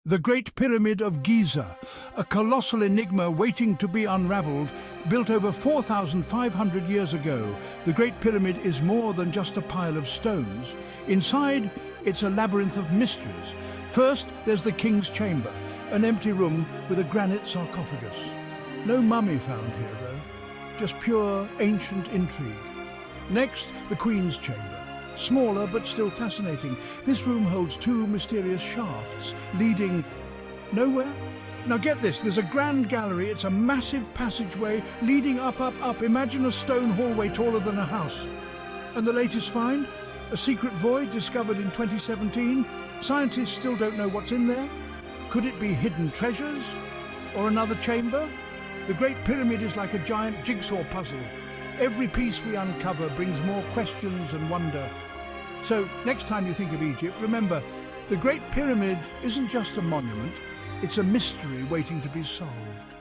The Great Pyramid of Giza, a colossal enigma waiting to be unraveled, built over 4,500 years ago. The Great Pyramid is more than just a pile of stones. Inside, it's a labyrinth of mysteries. First, there's the King's Chamber, an empty room with a granite sarcophagus. No mummy found here, though, just pure ancient intrigue. Next, the Queen's Chamber. Smaller but still fascinating. This room holds two mysterious shafts leading nowhere. Now get this, there's a grand gallery. It's a massive passageway leading up, up, up. Imagine a stone hallway taller than a house. And the latest find? A secret void discovered in 2017. Scientists still don't know what's in there. Could it be hidden treasures? Or another chamber? The Great Pyramid is like a giant jigsaw puzzle. Every piece we uncover brings more questions and wonder. So, next time you think of Egypt, remember, the Great Pyramid isn't just a monument, it's a mystery waiting to be solved.